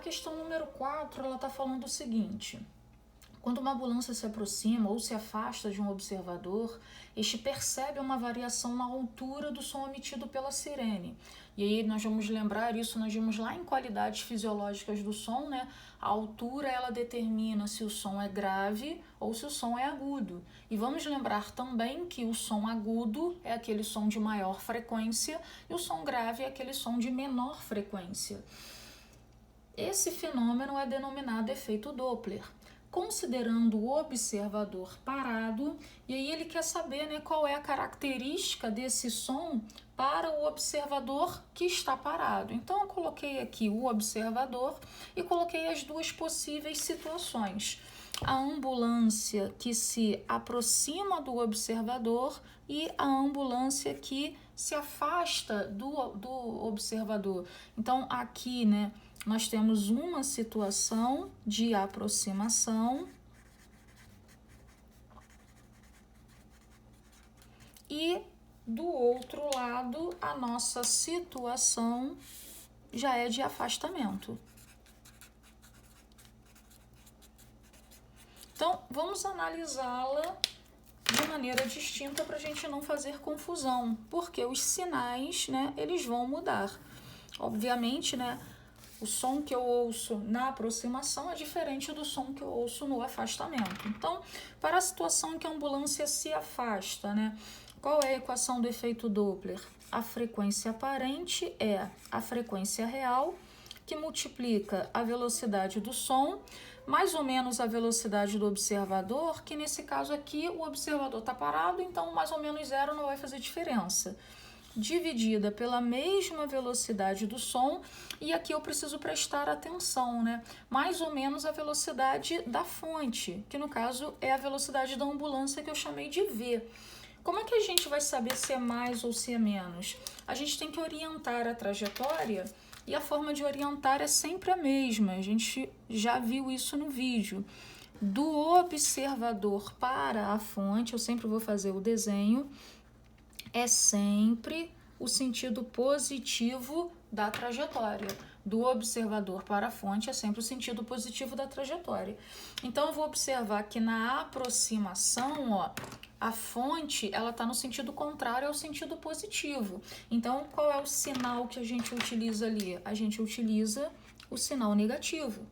questão número 4, ela está falando o seguinte: quando uma ambulância se aproxima ou se afasta de um observador, este percebe uma variação na altura do som emitido pela sirene. E aí nós vamos lembrar isso, nós vimos lá em qualidades fisiológicas do som, né? A altura, ela determina se o som é grave ou se o som é agudo. E vamos lembrar também que o som agudo é aquele som de maior frequência e o som grave é aquele som de menor frequência. Esse fenômeno é denominado efeito Doppler. Considerando o observador parado, e aí ele quer saber, né, qual é a característica desse som para o observador que está parado. Então eu coloquei aqui o observador e coloquei as duas possíveis situações: a ambulância que se aproxima do observador e a ambulância que se afasta do observador. Então aqui, né, nós temos uma situação de aproximação e do outro lado a nossa situação já é de afastamento. Então, vamos analisá-la de maneira distinta para a gente não fazer confusão, porque os sinais, né, eles vão mudar. Obviamente, né, o som que eu ouço na aproximação é diferente do som que eu ouço no afastamento. Então, para a situação em que a ambulância se afasta, né, qual é a equação do efeito Doppler? A frequência aparente é a frequência real, que multiplica a velocidade do som, mais ou menos a velocidade do observador, que nesse caso aqui o observador está parado, então mais ou menos zero não vai fazer diferença, dividida pela mesma velocidade do som, e aqui eu preciso prestar atenção, né? Mais ou menos a velocidade da fonte, que no caso é a velocidade da ambulância que eu chamei de V. Como é que a gente vai saber se é mais ou se é menos? A gente tem que orientar a trajetória, e a forma de orientar é sempre a mesma, a gente já viu isso no vídeo. Do observador para a fonte, eu sempre vou fazer o desenho, é sempre o sentido positivo da trajetória. Do observador para a fonte é sempre o sentido positivo da trajetória. Então, eu vou observar que na aproximação, ó, a fonte, ela está no sentido contrário ao sentido positivo. Então, qual é o sinal que a gente utiliza ali? A gente utiliza o sinal negativo.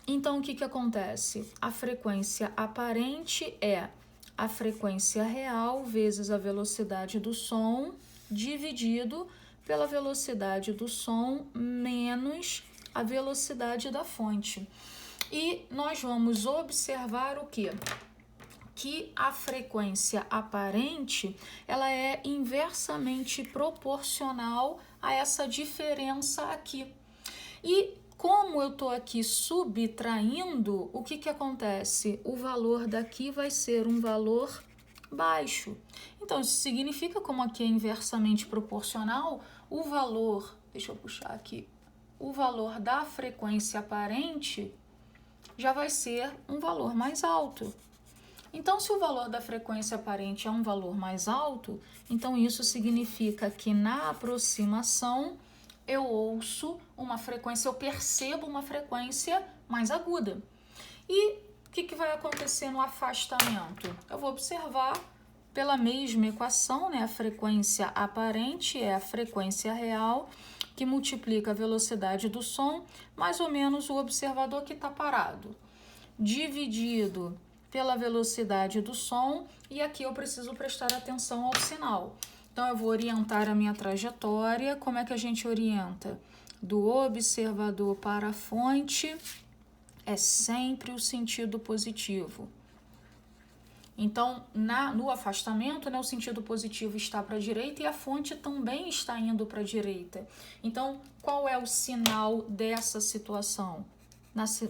Então, o que acontece? A frequência aparente é a frequência real vezes a velocidade do som dividido pela velocidade do som menos a velocidade da fonte. E nós vamos observar o quê? Que a frequência aparente, ela é inversamente proporcional a essa diferença aqui. E como eu estou aqui subtraindo, o que acontece? O valor daqui vai ser um valor baixo. Então, isso significa, como aqui é inversamente proporcional, o valor, deixa eu puxar aqui, o valor da frequência aparente já vai ser um valor mais alto. Então, se o valor da frequência aparente é um valor mais alto, então isso significa que na aproximação eu ouço uma frequência, eu percebo uma frequência mais aguda. E o que vai acontecer no afastamento? Eu vou observar pela mesma equação, né? A frequência aparente é a frequência real, que multiplica a velocidade do som, mais ou menos o observador que está parado, dividido pela velocidade do som, e aqui eu preciso prestar atenção ao sinal. Então, eu vou orientar a minha trajetória. Como é que a gente orienta? Do observador para a fonte é sempre o sentido positivo. Então, no afastamento, né, o sentido positivo está para a direita e a fonte também está indo para a direita. Então, qual é o sinal dessa situação?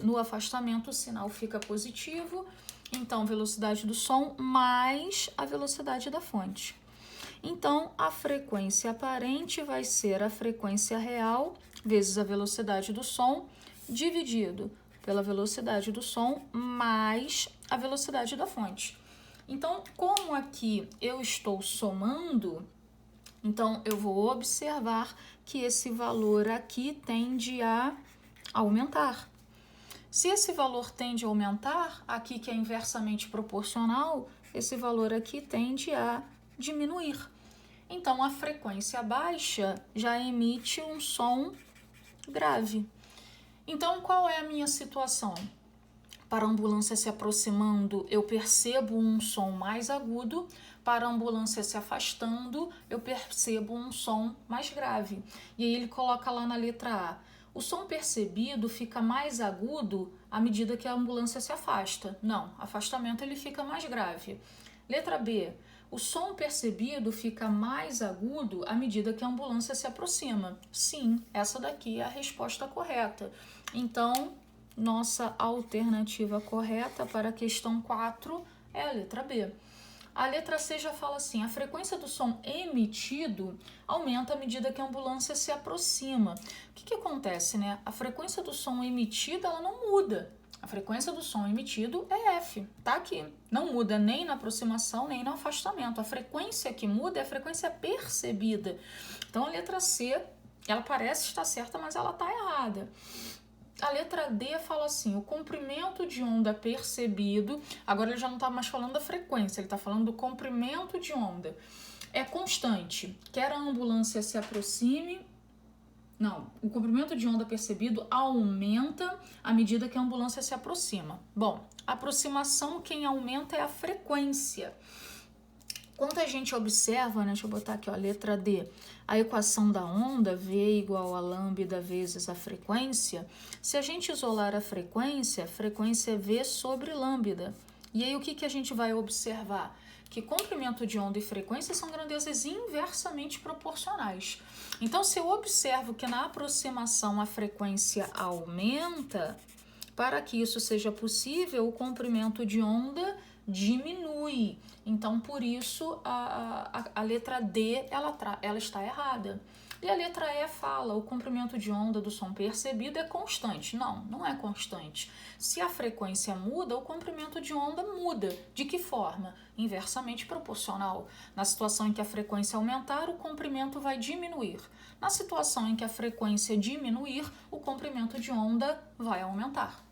No afastamento, o sinal fica positivo, então, velocidade do som mais a velocidade da fonte. Então, a frequência aparente vai ser a frequência real vezes a velocidade do som, dividido pela velocidade do som mais a velocidade da fonte. Então, como aqui eu estou somando, Então, eu vou observar que esse valor aqui tende a aumentar. Se esse valor tende a aumentar, aqui que é inversamente proporcional, esse valor aqui tende a diminuir. Então, a frequência baixa já emite um som grave. Então, qual é a minha situação? Para a ambulância se aproximando, eu percebo um som mais agudo. Para a ambulância se afastando, eu percebo um som mais grave. E aí ele coloca lá na letra A: o som percebido fica mais agudo à medida que a ambulância se afasta. Não, afastamento ele fica mais grave. Letra B: o som percebido fica mais agudo à medida que a ambulância se aproxima. Sim, essa daqui é a resposta correta. Então, nossa alternativa correta para a questão 4 é a letra B. A letra C já fala assim: a frequência do som emitido aumenta à medida que a ambulância se aproxima. O que acontece, né? A frequência do som emitido, ela não muda. A frequência do som emitido é F, tá aqui. Não muda nem na aproximação, nem no afastamento. A frequência que muda é a frequência percebida. Então, a letra C, ela parece estar certa, mas ela está errada. A letra D fala assim: o comprimento de onda percebido, agora ele já não está mais falando da frequência, ele está falando do comprimento de onda, é constante, quer a ambulância se aproxime. Não, o comprimento de onda percebido aumenta à medida que a ambulância se aproxima. Bom, a aproximação, quem aumenta é a frequência. Quando a gente observa, né, deixa eu botar aqui, ó, letra D, a equação da onda, V igual a lambda vezes a frequência, se a gente isolar a frequência é V sobre lambda. E aí o que a gente vai observar? Que comprimento de onda e frequência são grandezas inversamente proporcionais. Então, se eu observo que na aproximação a frequência aumenta, para que isso seja possível, o comprimento de onda diminui. Então, por isso, a letra D ela está errada. E a letra E fala: o comprimento de onda do som percebido é constante. Não, não é constante. Se a frequência muda, o comprimento de onda muda. De que forma? Inversamente proporcional. Na situação em que a frequência aumentar, o comprimento vai diminuir. Na situação em que a frequência diminuir, o comprimento de onda vai aumentar.